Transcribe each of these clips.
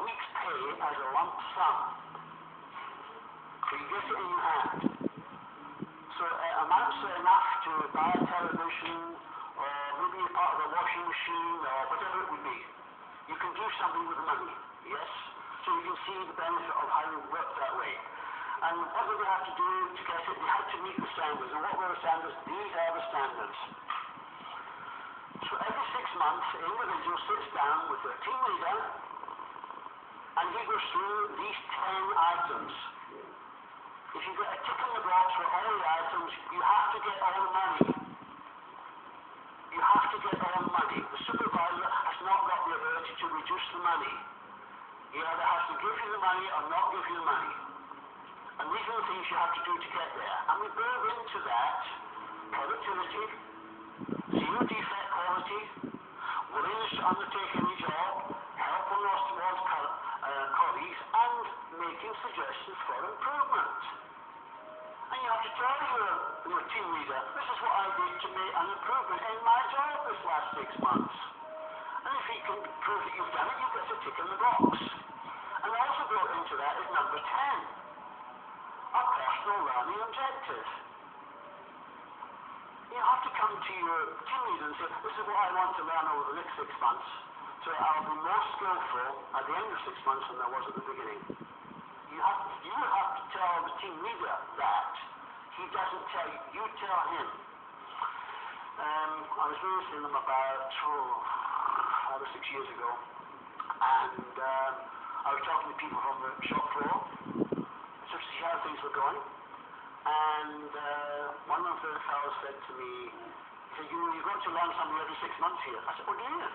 week's pay as a lump sum. So you get it in your hand. So it amounts to enough to buy a television, or maybe a part of a washing machine, or whatever it would be. You can do something with the money, yes? So you can see the benefit of how it works that way. And what did they have to do to get it? They had to meet the standards. And what were the standards? These are the standards. So every 6 months, the individual sits down with their team leader, and he goes through these 10 items. If you get a tick in the box for all the items, you have to get all the money. You have to get all the money. The supervisor has not got the ability to reduce the money. He either has to give you the money or not give you the money. And these are the things you have to do to get there. And we build into that productivity, zero defect quality, willingness to undertake any job, helpfulness towards colleagues, and making suggestions for improvement. And you have to tell your team leader, this is what I did to make an improvement in my job this last 6 months. And if he can prove that you've done it, you get a tick in the box. And also built into that is number 10. A personal learning objective. You have to come to your team leader and say, this is what I want to learn over the next 6 months, so I'll be more skillful at the end of 6 months than I was at the beginning. You have to tell the team leader that. He doesn't tell you, you tell him. I was visiting them about 5 or 6 years ago, and I was talking to people from the shop floor, to see how things were going. And one of the fellows said to me, he said, you've got to learn something every 6 months here. I said, oh, do you?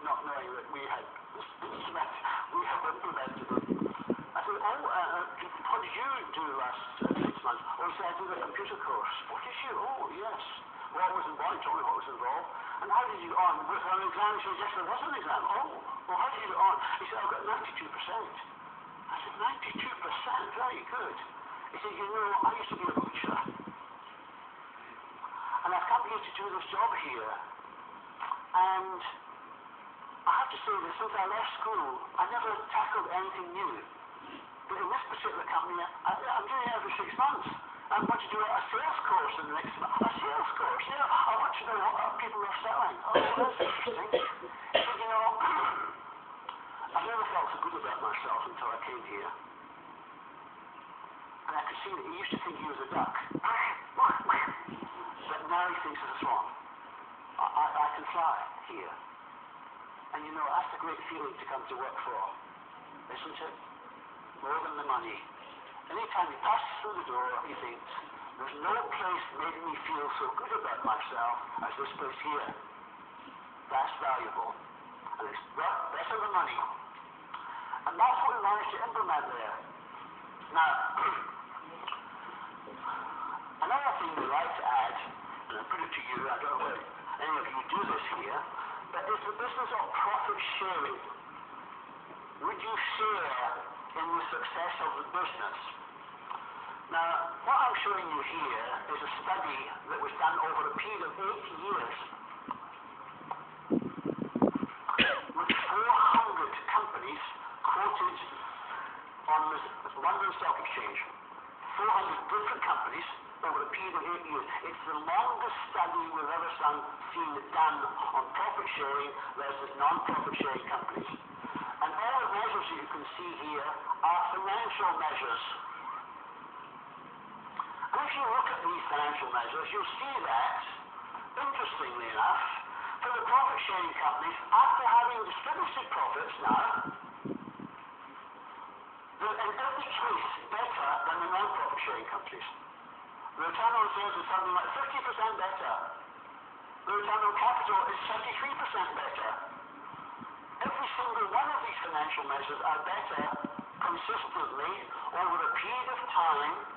Not knowing that we had implemented it. I said, what did you do last 6 months? Oh, he said, I did a computer course. What did you? Oh, yes. What was involved? He told me what was involved. And how did you get on? Was there an exam? He said, yes, there was an exam. Oh, well, how did you get on? He said, I got 92%. I said, 92%? Very good. He said, I used to be a butcher. And I've come here to do this job here. And I have to say that since I left school, I never tackled anything new. But in this particular company, I'm doing it every 6 months. I want to do a sales course in the next month. A sales course? Yeah, I want to know what people are selling. Oh, that's interesting. He said, I've never felt so good about myself until I came here. And I could see that he used to think he was a duck. But now he thinks he's a swan. I can fly here. And that's a great feeling to come to work for, isn't it? More than the money. Anytime he passes through the door, he thinks, there's no place made me feel so good about myself as this place here. That's valuable. And it's better than money. And that's what we managed to implement there. Now, another thing we like to add, and I put it to you, I don't know if any of you do this here, but it's the business of profit sharing. Would you share in the success of the business? Now, what I'm showing you here is a study that was done over a period of 8 years with 400 companies quoted on the London Stock Exchange. 400 different companies over a period of 8 years. It's the longest study we've ever seen done on profit sharing versus non-profit sharing companies. And all the measures you can see here are financial measures. And if you look at these financial measures, you'll see that, interestingly enough, for the profit sharing companies, after having distributed profits now, they're in every case better than the non-profit sharing companies. The return on sales is something like 50% better. The return on capital is 73% better. Every single one of these financial measures are better consistently over a period of time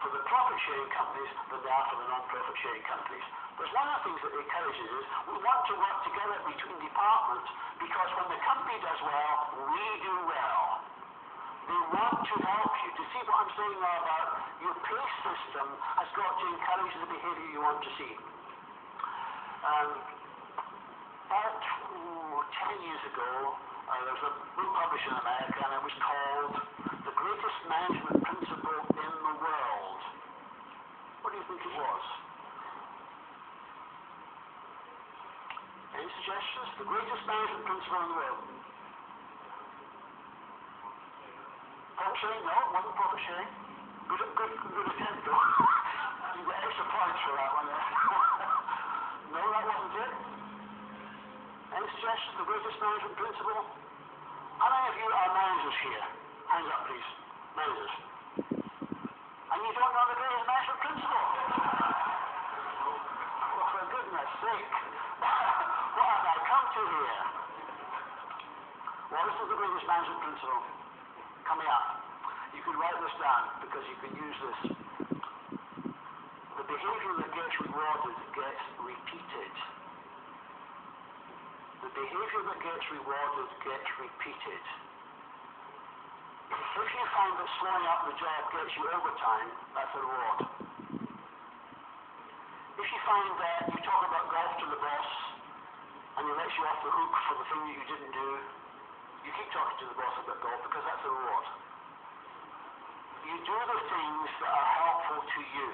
for the profit-sharing companies than they are for the non-profit sharing companies. Because one of the things that it encourages is we want to work together between departments, because when the company does well, we do well. They want to help you. To see what I'm saying now about your pay system has got to encourage the behavior you want to see. About 10 years ago, There was a book published in America, and it was called The Greatest Management Principle in the World. What do you think it was? Any suggestions? The greatest management principle in the world? Profit sharing? No, it wasn't profit sharing. Good attempt though. You get extra points for that one there. No, that wasn't it. Any suggestions? The greatest management principle? How many of you are managers here? Hands up, please. Managers. And you don't know the greatest management principle? Well, for goodness sake. What have I come to here? Well, this is the greatest management principle. Coming up. You can write this down because you can use this. The behavior that gets rewarded gets repeated. The behavior that gets rewarded gets repeated. If you find that slowing up the job gets you overtime, that's a reward. If you find that you talk about golf to the boss and he lets you off the hook for the thing that you didn't do, you keep talking to the boss about golf because that's a reward. You do the things that are helpful to you.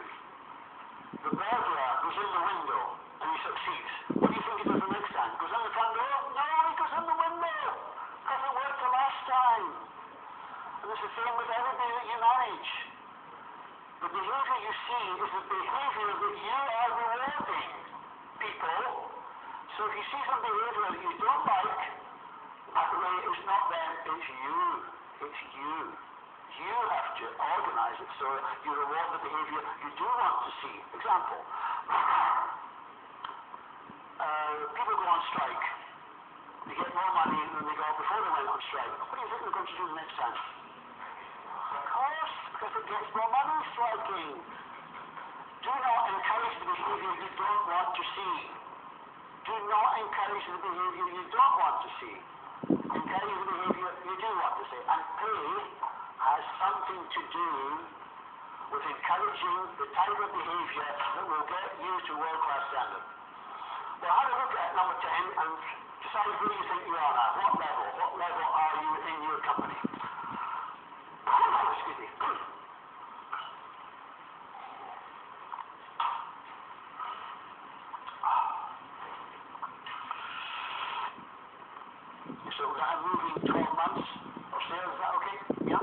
The burglar goes in the window and he succeeds. What do you think he does the next time? Goes in the front door? No, he goes in the window because it worked the last time. And it's the same with everybody that you manage. The behavior you see is the behavior that you are rewarding people. So if you see some behavior that you don't like, by the way, it's not them, it's you. It's you. You have to organize it so you reward the behavior you do want to see. Example. People go on strike. They get more money than they got before they went on strike. What do you think they're going to do the next time? Of course, because it gets more money striking. Do not encourage the behavior you don't want to see. Do not encourage the behavior you don't want to see. Encourage the behavior you do want to see. And pay has something to do with encouraging the type of behavior that will get you to world-class standard. Well, have a look at number 10 and decide where you think you are now. What level? What level are you in your company? Excuse me. So we're going to have moving 12 months of sales. Is that okay? Yeah.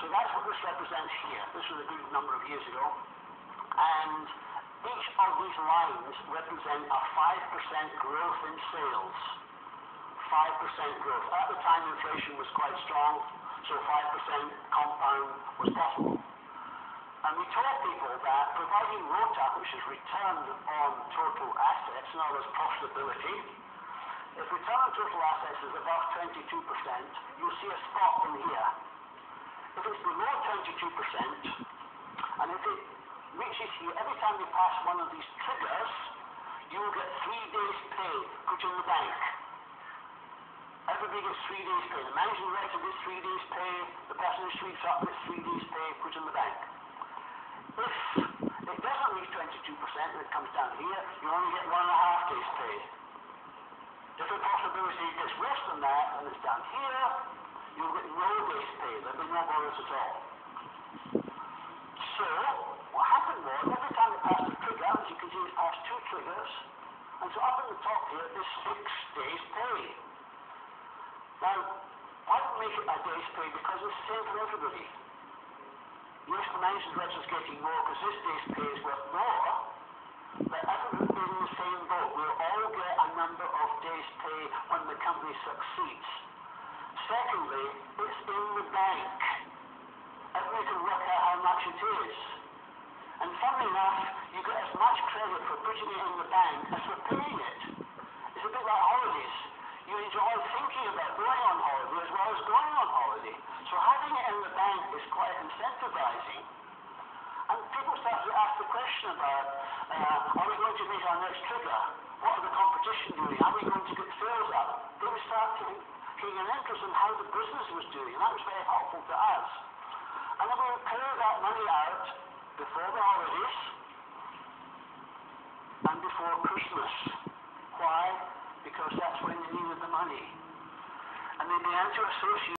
So that's what this represents here. This was a good number of years ago. And each of these lines represent a 5% growth in sales. 5% growth. At the time, inflation was quite strong, so 5% compound was possible. And we told people that providing ROTA, which is return on total assets, in other words, profitability, if return on total assets is above 22%, you'll see a spot in here. If it's below 22%, and if it reaches here, every time you pass one of these triggers, you will get 3 days pay put in the bank. Everybody gets 3 days pay. The managing director gets 3 days pay, the person who sweeps up gets 3 days pay put in the bank. If it doesn't reach 22% and it comes down here, you only get 1.5 days pay. If the profitability gets worse than that and it's down here, you'll get no days pay. There'll be no bonus at all. So, what happened was, every time it passed a trigger, as you can see, it passed 2 triggers, and so up in the top here is 6 days pay. Now, why don't we make it a day's pay? Because it's the same for everybody. Yes, the managing director is getting more because this day's pay is worth more, but everybody is in the same boat. We'll all get a number of days pay when the company succeeds. Secondly, it's in the bank. Everybody can work out how much it is. And funnily enough, you get as much credit for putting it in the bank as for paying it. It's a bit like holidays. You enjoy thinking about going on holiday as well as going on holiday. So having it in the bank is quite incentivizing. And people start to ask the question about, are we going to make our next trigger? What are the competition doing? Are we going to get sales up? They would start taking an interest in how the business was doing, and that was very helpful to us. And then we would pay that money out before the holidays and before Christmas. Why? Because that's when they needed the money. and they begin to associate